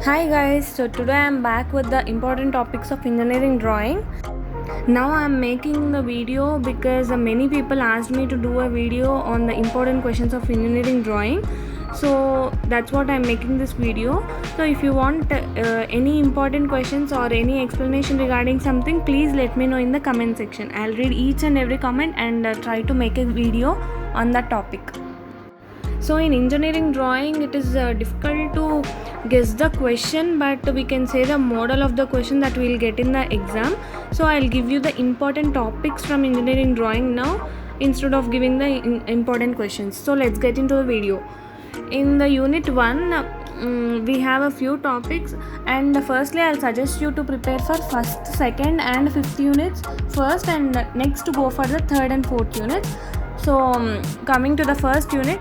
Hi guys, so today I am back with the important topics of engineering drawing. Now I am making the video because many people asked me to do a video on the important questions of engineering drawing. So that's what I am making this video. So if you want any important questions or any explanation regarding something, please let me know in the comment section. I'll read each and every comment and try to make a video on that topic. So in engineering drawing it is difficult to guess the question, but we can say the model of the question that we will get in the exam. So I'll give you the important topics from engineering drawing now instead of giving the important questions. So let's get into the video. In the unit 1 we have a few topics, and firstly I'll suggest you to prepare for first, second and fifth units first, and next to go for the third and fourth units. So coming to the first unit,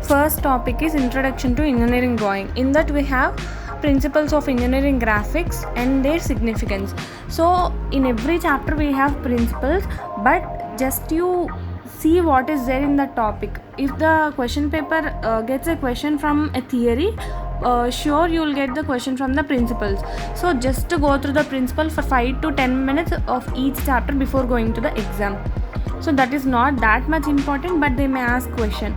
first topic is introduction to engineering drawing. In that we have principles of engineering graphics and their significance. So in every chapter we have principles, but just you see what is there in the topic. If the question paper gets a question from a theory, sure you will get the question from the principles. So just to go through the principle for 5 to 10 minutes of each chapter before going to the exam. So that is not that much important, but they may ask question.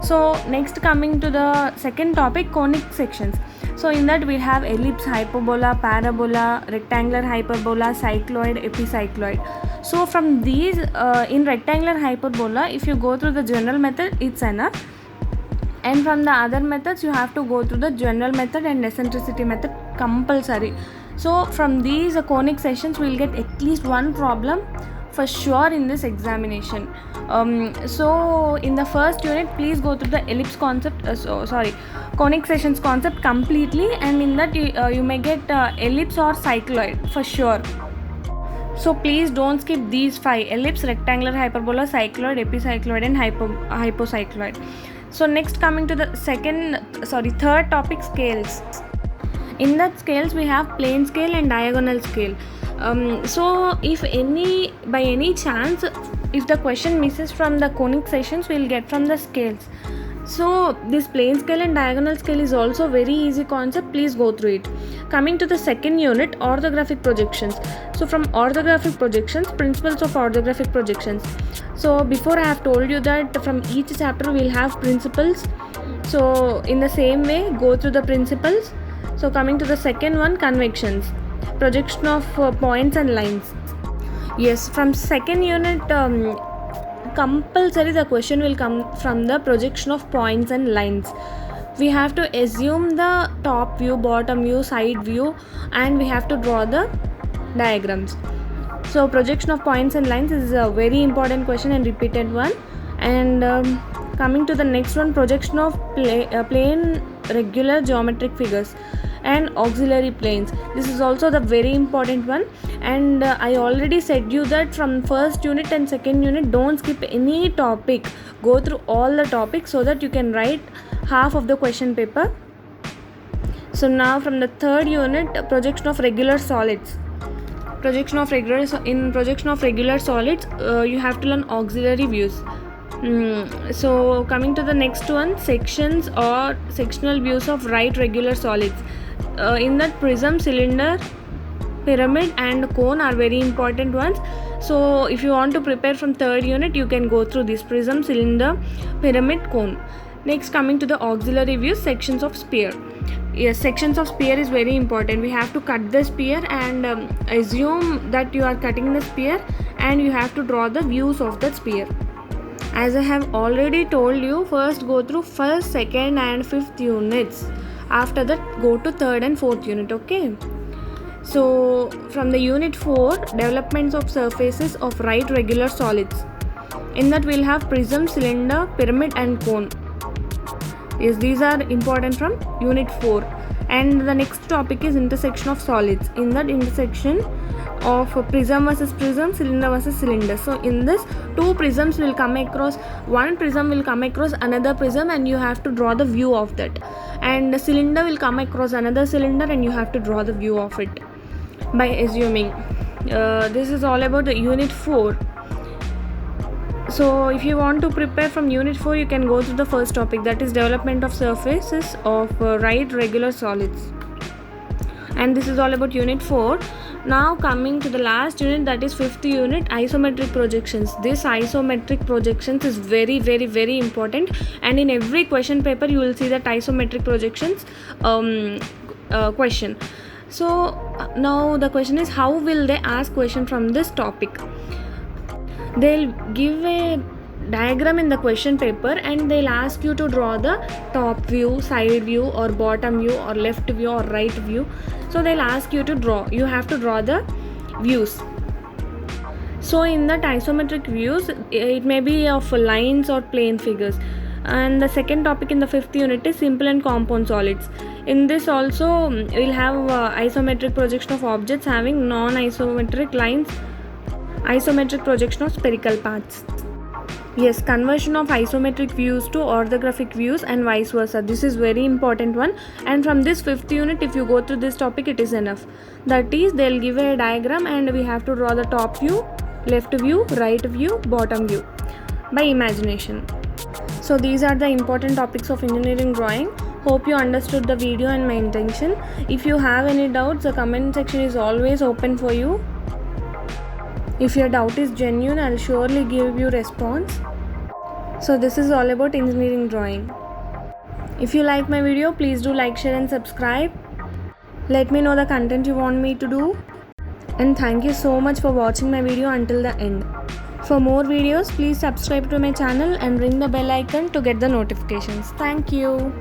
So next, coming to the second topic, conic sections. So in that we have ellipse, hyperbola, parabola, rectangular hyperbola, cycloid, epicycloid. So from these in rectangular hyperbola, if you go through the general method, it's enough, and from the other methods you have to go through the general method and eccentricity method compulsory. So from these conic sections we will get at least one problem for sure in this examination. So in the first unit, please go through the ellipse concept, conic sections concept completely, and in that you may get ellipse or cycloid for sure. So please don't skip these 5: ellipse, rectangular hyperbola, cycloid, epicycloid and hypocycloid. So next, coming to the third topic, scales. In that scales we have plane scale and diagonal scale. So if by any chance if the question misses from the conic sections, we will get from the scales. So this plane scale and diagonal scale is also very easy concept, please go through it. Coming to the second unit, orthographic projections. So from orthographic projections, principles of orthographic projections. So before I have told you that from each chapter we will have principles, so in the same way go through the principles. So coming to the second one, convections, projection of points and lines. Yes, from second unit compulsory the question will come from the projection of points and lines. We have to assume the top view, bottom view, side view, and we have to draw the diagrams. So projection of points and lines is a very important question and repeated one. And coming to the next one, projection of plane regular geometric figures and auxiliary planes. This is also the very important one, and I already said you that from first unit and second unit don't skip any topic, go through all the topics so that you can write half of the question paper. So now from the third unit, projection of regular solids. In projection of regular solids you have to learn auxiliary views. So coming to the next one, sections or sectional views of right regular solids. In that prism, cylinder, pyramid and cone are very important ones. So if you want to prepare from third unit, you can go through this: prism, cylinder, pyramid, cone. Next, coming to the auxiliary views, sections of sphere. Yes, sections of sphere is very important. We have to cut the sphere and assume that you are cutting the sphere, and you have to draw the views of the sphere. As I have already told you, first go through first, second and fifth units. After that, go to third and fourth unit, okay? So from the unit 4, developments of surfaces of right regular solids. In that we'll have prism, cylinder, pyramid and cone. Yes, these are important from unit 4. And the next topic is intersection of solids. In that intersection of prism versus prism, cylinder versus cylinder. So in this, two prisms will come across, one prism will come across another prism and you have to draw the view of that, and the cylinder will come across another cylinder and you have to draw the view of it by assuming. This is all about the unit 4. So if you want to prepare from unit 4, you can go to the first topic, that is development of surfaces of right regular solids, and this is all about unit 4. Now coming to the last unit, that is 5th unit, isometric projections. This isometric projections is very very very important, and in every question paper you will see that isometric projections question. So now the question is, how will they ask question from this topic? They'll give a diagram in the question paper and they'll ask you to draw the top view, side view, or bottom view, or left view, or right view. So they'll ask you to draw. You have to draw the views. So in that isometric views, it may be of lines or plane figures. And the second topic in the 5th unit is simple and compound solids. In this also we'll have isometric projection of objects having non-isometric lines, isometric projection of spherical paths. Yes, conversion of isometric views to orthographic views and vice versa. This is very important one, and from this 5th unit, if you go through this topic, it is enough. That is, they'll give a diagram and we have to draw the top view, left view, right view, bottom view by imagination. So these are the important topics of engineering drawing. Hope you understood the video and my intention. If you have any doubts, the comment section is always open for you. If your doubt is genuine, I'll surely give you response. So this is all about engineering drawing. If you like my video, please do like, share and subscribe. Let me know the content you want me to do. And thank you so much for watching my video until the end. For more videos, please subscribe to my channel and ring the bell icon to get the notifications. Thank you.